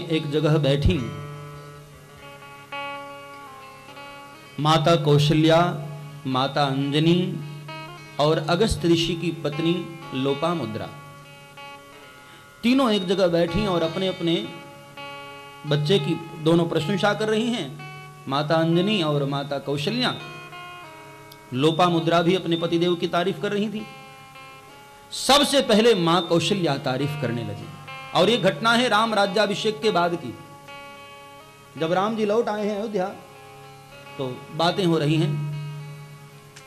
एक जगह बैठी माता कौशल्या, माता अंजनी और अगस्त ऋषि की पत्नी लोपामुद्रा। तीनों एक जगह बैठी और अपने अपने बच्चे की दोनों प्रशंसा कर रही हैं। माता अंजनी और माता कौशल्या। लोपामुद्रा भी अपने पतिदेव की तारीफ कर रही थी। सबसे पहले मां कौशल्या तारीफ करने लगी और यह घटना है राम राज्याभिषेक के बाद की। जब राम जी लौट आए हैं अयोध्या तो बातें हो रही हैं।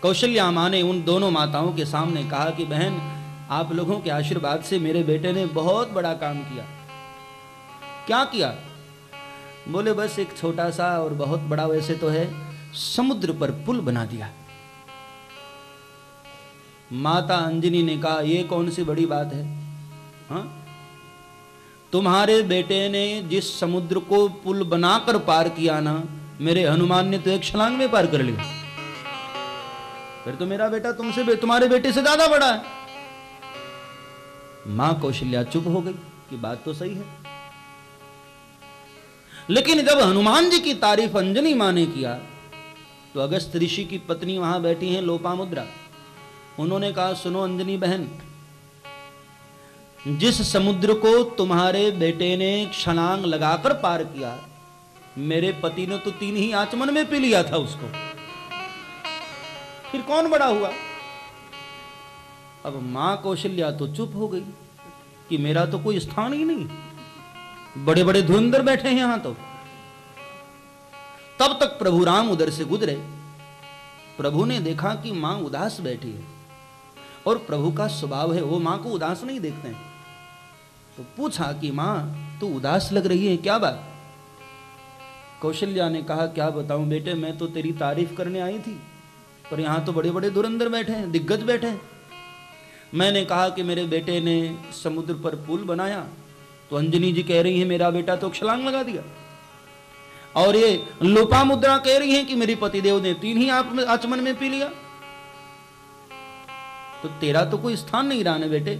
कौशल्या मां ने उन दोनों माताओं के सामने कहा कि बहन, आप लोगों के आशीर्वाद से मेरे बेटे ने बहुत बड़ा काम किया। क्या किया? बोले बस एक छोटा सा और बहुत बड़ा वैसे तो है, समुद्र पर पुल बना दिया। माता अंजनी ने कहा यह कौन सी बड़ी बात है? हाँ, तुम्हारे बेटे ने जिस समुद्र को पुल बनाकर पार किया ना, मेरे हनुमान ने तो एक छलांग में पार कर लिया। फिर तो मेरा बेटा तुम्हारे बेटे से ज्यादा बड़ा है। मां कौशल्या चुप हो गई कि बात तो सही है। लेकिन जब हनुमान जी की तारीफ अंजनी मां ने किया तो अगस्त ऋषि की पत्नी वहां बैठी हैं लोपामुद्रा। उन्होंने कहा सुनो अंजनी बहन, जिस समुद्र को तुम्हारे बेटे ने छलांग लगाकर पार किया, मेरे पति ने तो 3 ही आचमन में पी लिया था उसको। फिर कौन बड़ा हुआ? अब मां कौशल्या तो चुप हो गई कि मेरा तो कोई स्थान ही नहीं, बड़े बड़े धुरंधर बैठे हैं यहां। तो तब तक प्रभु राम उधर से गुजरे। प्रभु ने देखा कि मां उदास बैठी है और प्रभु का स्वभाव है वो मां को उदास नहीं देखते हैं। तो पूछा कि मां तू उदास लग रही है, क्या बात? कौशल्या ने कहा क्या बताऊं बेटे, मैं तो तेरी तारीफ करने आई थी, पर यहां तो बड़े बड़े धुरंधर बैठे हैं, दिग्गज बैठे हैं। मैंने कहा कि मेरे बेटे ने समुद्र पर पुल बनाया, तो अंजनी जी कह रही है मेरा बेटा तो छलांग लगा दिया। और ये लोपामुद्रा कह रही है कि मेरी पतिदेव ने 3 ही आचमन में पी लिया। तो तेरा तो कोई स्थान नहीं रहा ना बेटे।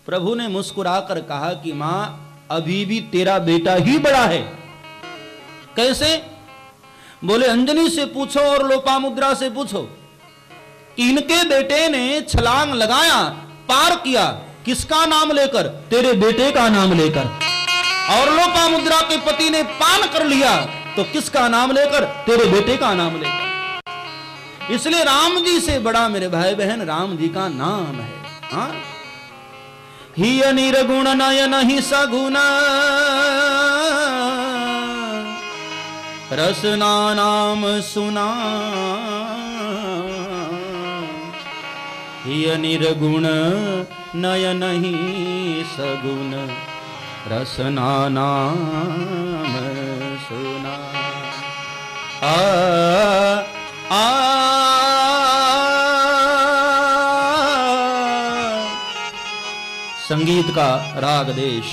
प्रभु ने मुस्कुराकर कहा कि मां अभी भी तेरा बेटा ही बड़ा है। कैसे? बोले अंजनी से पूछो और लोपामुद्रा से पूछो कि इनके बेटे ने छलांग लगाया, पार किया, किसका नाम लेकर? तेरे बेटे का नाम लेकर। और लोपामुद्रा के पति ने पान कर लिया, तो किसका नाम लेकर? तेरे बेटे का नाम लेकर। इसलिए राम जी से बड़ा मेरे भाई बहन राम जी का नाम है। हाँ, ही निर्गुण नयन ही सगुण, रसना नाम सुना। ही निर्गुण नयन ही सगुण, रसना नाम सुना। संगीत का राग देश।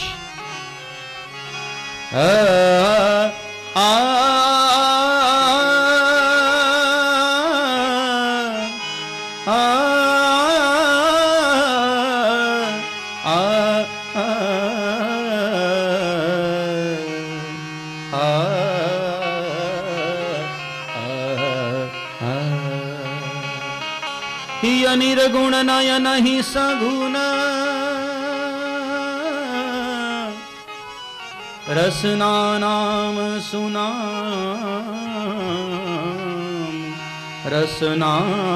ही निर्गुण नयन ही सगुण, रसना नाम सुना, रसना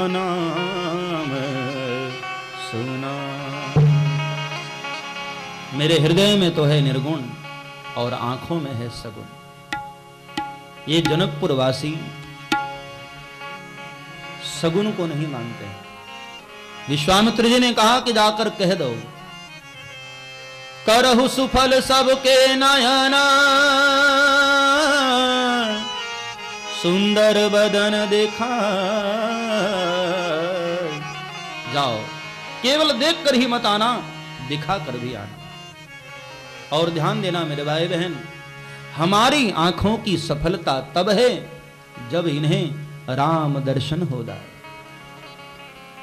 नाम सुना। मेरे हृदय में तो है निर्गुण और आंखों में है सगुण। ये जनकपुर वासी सगुण को नहीं मानते। विश्वामित्र जी ने कहा कि जाकर कह दो, करहु सुफल सबके नयना, सुंदर बदन देखा। जाओ, केवल देखकर ही मत आना, दिखा कर भी आना। और ध्यान देना मेरे भाई बहन, हमारी आंखों की सफलता तब है जब इन्हें राम दर्शन हो जाए,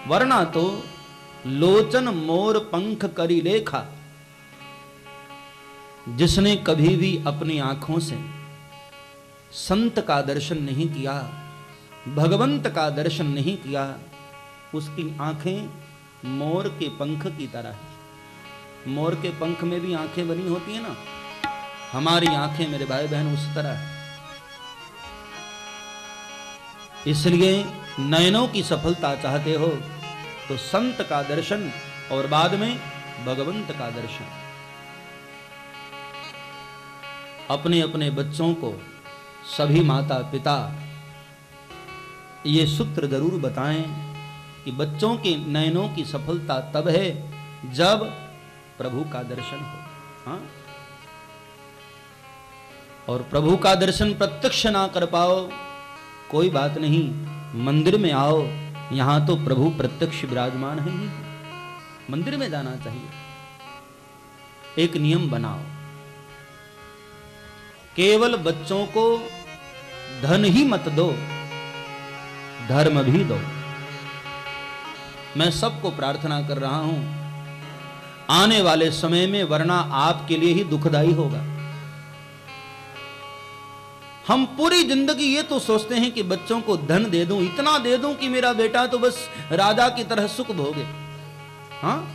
वरना तो लोचन मोर पंख करी लेखा। जिसने कभी भी अपनी आंखों से संत का दर्शन नहीं किया, भगवंत का दर्शन नहीं किया, उसकी आंखें मोर के पंख की तरह है। मोर के पंख में भी आंखें बनी होती है ना, हमारी आंखें मेरे भाई बहन उस तरह है। इसलिए नयनों की सफलता चाहते हो तो संत का दर्शन और बाद में भगवंत का दर्शन। अपने अपने बच्चों को सभी माता पिता ये सूत्र जरूर बताएं कि बच्चों के नयनों की सफलता तब है जब प्रभु का दर्शन हो। हाँ, और प्रभु का दर्शन प्रत्यक्ष ना कर पाओ कोई बात नहीं, मंदिर में आओ, यहां तो प्रभु प्रत्यक्ष विराजमान है ही। मंदिर में जाना चाहिए। एक नियम बनाओ, केवल बच्चों को धन ही मत दो, धर्म भी दो। मैं सबको प्रार्थना कर रहा हूं, आने वाले समय में वरना आपके लिए ही दुखदाई होगा। हम पूरी जिंदगी ये तो सोचते हैं कि बच्चों को धन दे दूं, इतना दे दूं कि मेरा बेटा तो बस राजा की तरह सुख भोगे। हाँ,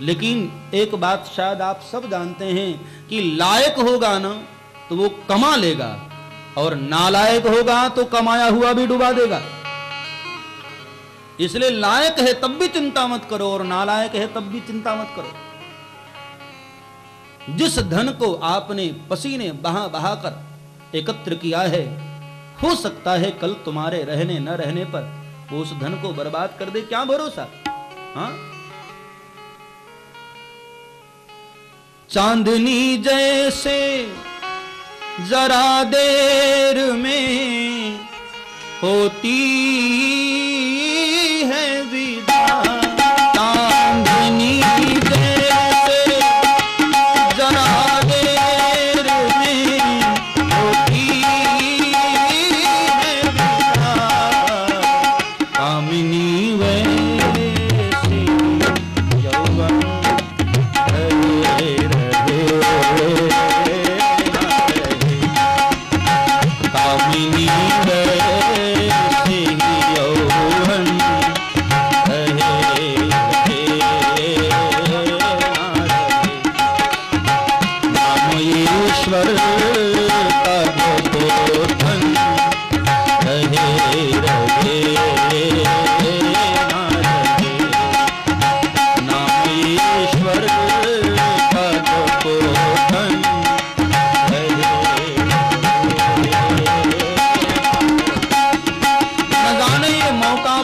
लेकिन एक बात शायद आप सब जानते हैं कि लायक होगा ना तो वो कमा लेगा, और नालायक होगा तो कमाया हुआ भी डुबा देगा। इसलिए लायक है तब भी चिंता मत करो, और नालायक है तब भी चिंता मत करो। जिस धन को आपने पसीने बहा बहा कर एकत्र किया है, हो सकता है कल तुम्हारे रहने न रहने पर वो उस धन को बर्बाद कर दे, क्या भरोसा। हाँ, चांदनी जैसे जरा देर में होती है विदा, चांदनी जैसे जरा देर में होती है विदा, कामिनी वैसी यौवन रहे कामिनी वैसी यौवन रहे नाम ईश्वर का धन रहे नाम ईश्वर का धन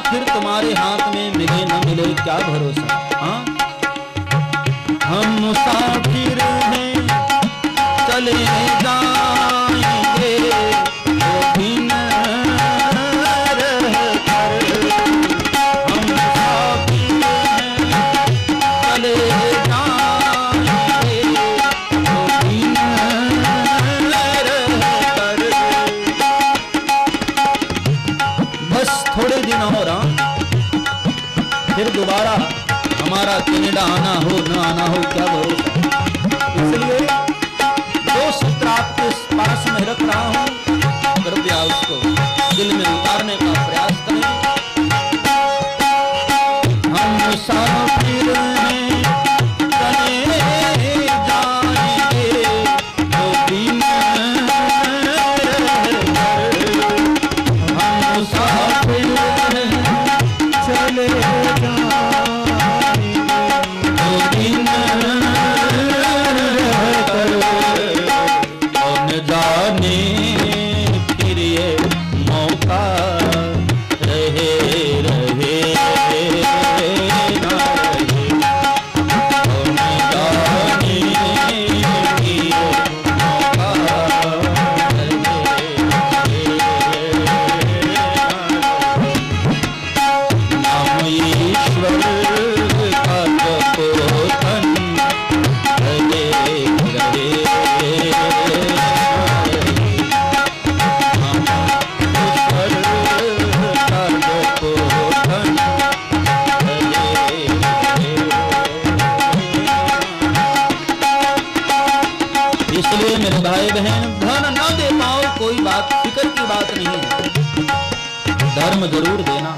फिर तुम्हारे हाथ में मिले न मिले क्या भरोसा। हाँ, हम मुसाफिर हैं चले जा इसलिए मेरे भाई बहन, धन न दे पाओ कोई बात, फिक्र की बात नहीं है, धर्म जरूर देना,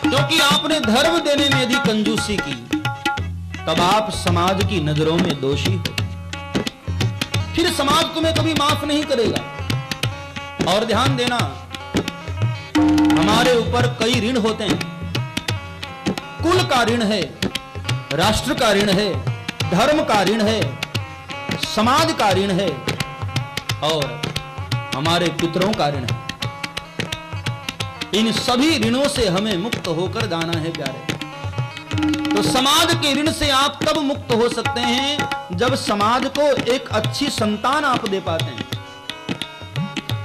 क्योंकि आपने धर्म देने में यदि कंजूसी की तब आप समाज की नजरों में दोषी हो, फिर समाज तुम्हें कभी माफ नहीं करेगा। और ध्यान देना, हमारे ऊपर कई ऋण होते हैं, कुल का ऋण है, राष्ट्र का ऋण है, धर्म का ऋण है, समाज का ऋण है और हमारे पितरों का ऋण है। इन सभी ऋणों से हमें मुक्त होकर जाना है प्यारे। तो समाज के ऋण से आप तब मुक्त हो सकते हैं जब समाज को एक अच्छी संतान आप दे पाते हैं।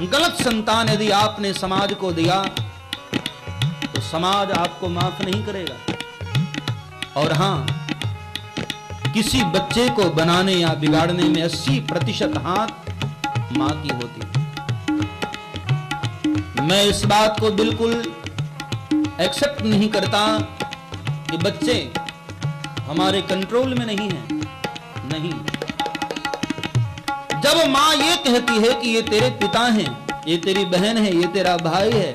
गलत संतान यदि आपने समाज को दिया तो समाज आपको माफ नहीं करेगा। और हां, किसी बच्चे को बनाने या बिगाड़ने में 80% हाथ मां की होती है। मैं इस बात को बिल्कुल एक्सेप्ट नहीं करता कि बच्चे हमारे कंट्रोल में नहीं है। नहीं, जब मां ये कहती है कि ये तेरे पिता हैं, ये तेरी बहन है, ये तेरा भाई है,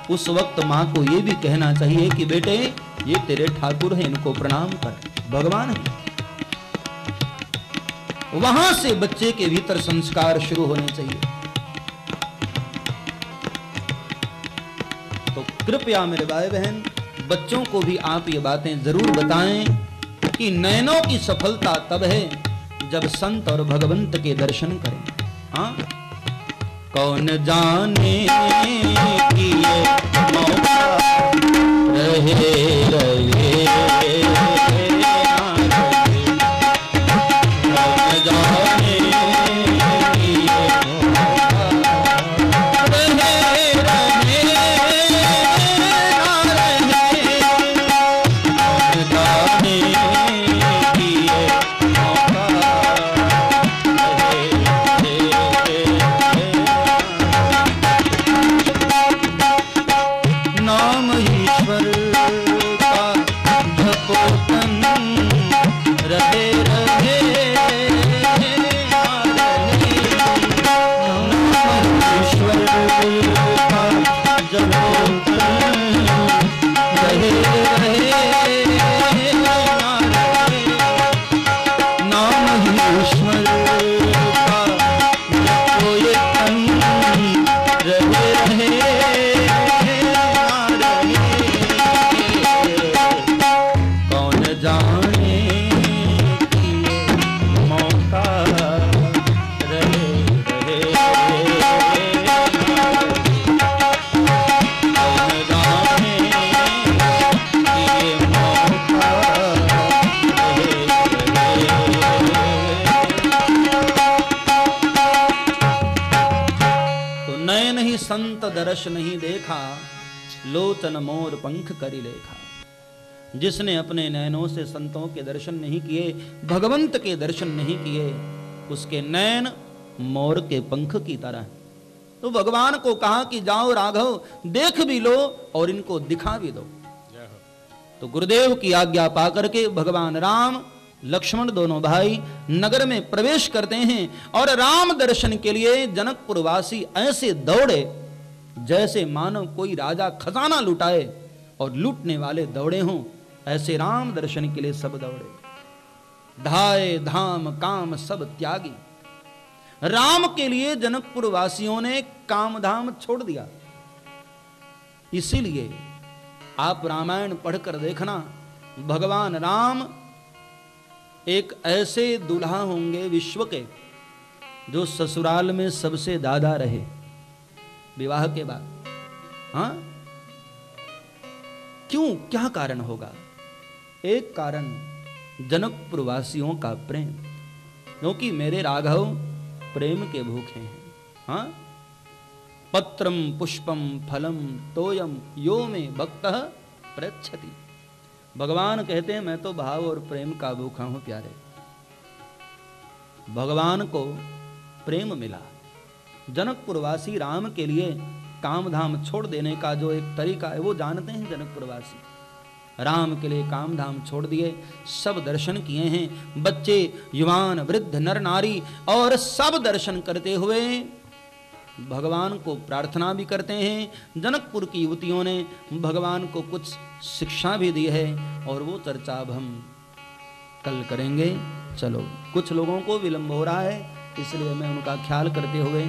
उस वक्त मां को ये भी कहना चाहिए कि बेटे ये तेरे ठाकुर हैं, इनको प्रणाम कर, भगवान है। वहां से बच्चे के भीतर संस्कार शुरू होने चाहिए। तो कृपया मेरे भाई बहन, बच्चों को भी आप ये बातें जरूर बताएं कि नयनों की सफलता तब है जब संत और भगवंत के दर्शन करें। हाँ, कौन जाने कि ये मौका रहे रहे, संत दर्श नहीं देखा, लोचन मोर पंख करी लेखा। जिसने अपने नयनों से संतों के दर्शन नहीं किए, भगवंत के दर्शन नहीं किए, उसके नयन मोर के पंख की तरह। तो भगवान को कहा कि जाओ राघव, देख भी लो और इनको दिखा भी दो। तो गुरुदेव की आज्ञा पाकर के भगवान राम लक्ष्मण दोनों भाई नगर में प्रवेश करते हैं और राम दर्शन के लिए जनकपुर वासी ऐसे दौड़े जैसे मानो कोई राजा खजाना लुटाए और लूटने वाले दौड़े हों। ऐसे राम दर्शन के लिए सब दौड़े। धाए धाम काम सब त्यागी। राम के लिए जनकपुर वासियों ने काम धाम छोड़ दिया। इसीलिए आप रामायण पढ़कर देखना, भगवान राम एक ऐसे दूल्हा होंगे विश्व के जो ससुराल में सबसे दादा रहे विवाह के बाद। हाँ, क्यों, क्या कारण होगा? एक कारण जनकपुर वासियों का प्रेम, क्योंकि मेरे राघव प्रेम के भूखे हैं। हाँ, पत्रम पुष्पम फलम तोयम यो में भक्तः प्रच्छति। भगवान कहते हैं मैं तो भाव और प्रेम का भूखा हूं प्यारे। भगवान को प्रेम मिला। जनकपुरवासी राम के लिए काम धाम छोड़ देने का जो एक तरीका है वो जानते हैं जनकपुरवासी। राम के लिए काम धाम छोड़ दिए, सब दर्शन किए हैं, बच्चे युवान वृद्ध नर नारी, और सब दर्शन करते हुए भगवान को प्रार्थना भी करते हैं। जनकपुर की युवतियों ने भगवान को कुछ शिक्षा भी दी है, और वो चर्चा अब हम कल करेंगे। चलो, कुछ लोगों को विलंब हो रहा है, इसलिए मैं उनका ख्याल करते हुए,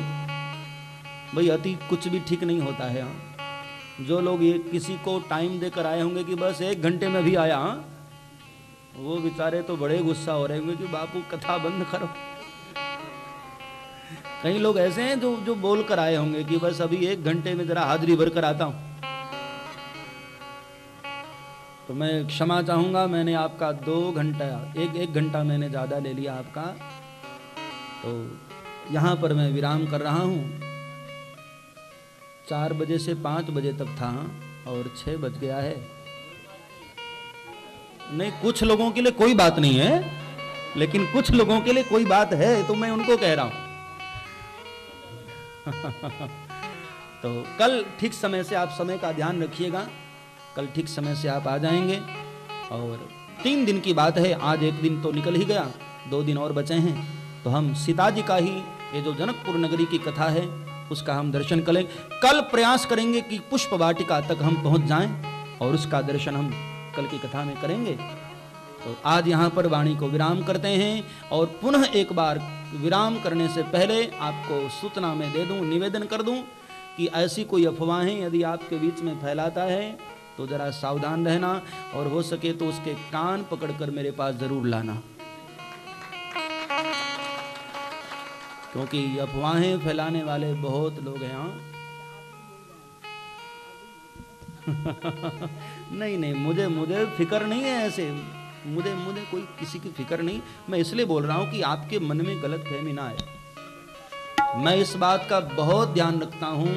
भाई अति कुछ भी ठीक नहीं होता है। जो लोग ये किसी को टाइम देकर आए होंगे कि बस 1 घंटे में भी आया, वो बेचारे तो बड़े गुस्सा हो रहे होंगे कि बापू कथा बंद करो। कई लोग ऐसे हैं जो बोल कर आए होंगे कि बस अभी 1 घंटे में जरा हाजिरी भर कर आता हूं। तो मैं क्षमा चाहूंगा, मैंने आपका 2 घंटा, एक घंटा मैंने ज्यादा ले लिया आपका। तो यहां पर मैं विराम कर रहा हूं। 4 बजे से 5 बजे तक था और 6 बज गया है। नहीं, कुछ लोगों के लिए कोई बात नहीं है, लेकिन कुछ लोगों के लिए कोई बात है, तो मैं उनको कह रहा हूं। तो कल ठीक समय से आप समय का ध्यान रखिएगा, कल ठीक समय से आप आ जाएंगे। और 3 दिन की बात है, आज 1 दिन तो निकल ही गया, 2 दिन और बचे हैं। तो हम सीता जी का ही, ये जो जनकपुर नगरी की कथा है, उसका हम दर्शन करें। कल प्रयास करेंगे कि पुष्प वाटिका तक हम पहुंच जाएं, और उसका दर्शन हम कल की कथा में करेंगे। तो आज यहाँ पर वाणी को विराम करते हैं, और पुनः एक बार विराम करने से पहले आपको सूचना में दे दूं, निवेदन कर दूं कि ऐसी कोई अफवाहें यदि आपके बीच में फैलाता है तो जरा सावधान रहना, और हो सके तो उसके कान पकड़कर मेरे पास जरूर लाना, क्योंकि अफवाहें फैलाने वाले बहुत लोग हैं। नहीं, मुझे फिक्र नहीं है ऐसे, मुझे कोई किसी की फिक्र नहीं। मैं इसलिए बोल रहा हूं कि आपके मन में गलत फहमी ना आए। मैं इस बात का बहुत ध्यान रखता हूं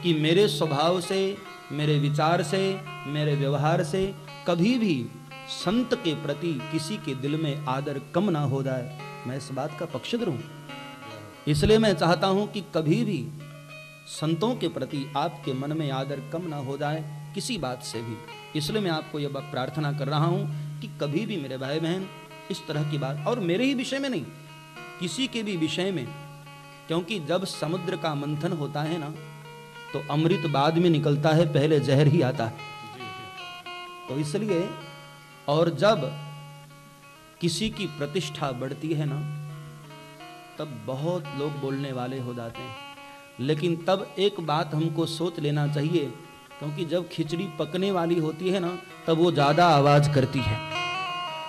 कि मेरे स्वभाव से, मेरे विचार से, मेरे व्यवहार से कभी भी संत के प्रति किसी के दिल में आदर कम ना हो जाए। मैं इस बात का पक्षधर हूं, इसलिए मैं चाहता हूं कि कभी भी संतों के प्रति आपके मन में आदर कम ना हो जाए किसी बात से भी। इसलिए मैं आपको यह प्रार्थना कर रहा हूं कि कभी भी मेरे भाई बहन इस तरह की बात, और मेरे ही विषय में नहीं, किसी के भी विषय में, क्योंकि जब समुद्र का मंथन होता है ना, तो अमृत बाद में निकलता है, पहले जहर ही आता है। तो इसलिए, और जब किसी की प्रतिष्ठा बढ़ती है ना, तब बहुत लोग बोलने वाले हो जाते हैं। लेकिन तब एक बात हमको सोच लेना चाहिए, क्योंकि जब खिचड़ी पकने वाली होती है ना, तब वो ज़्यादा आवाज़ करती है।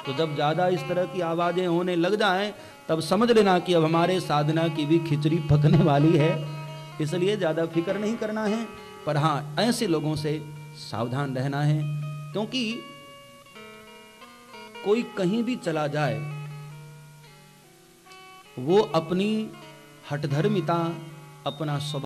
तो जब ज़्यादा इस तरह की आवाज़ें होने लग जाएं, तब समझ लेना कि अब हमारे साधना की भी खिचड़ी पकने वाली है। इसलिए ज़्यादा फिक्र नहीं करना है, पर हाँ, ऐसे लोगों से सावधान रहना है, क्योंकि कोई कहीं भी चला जाए, वो अपनी हठधर्मिता, अपना स्वभाव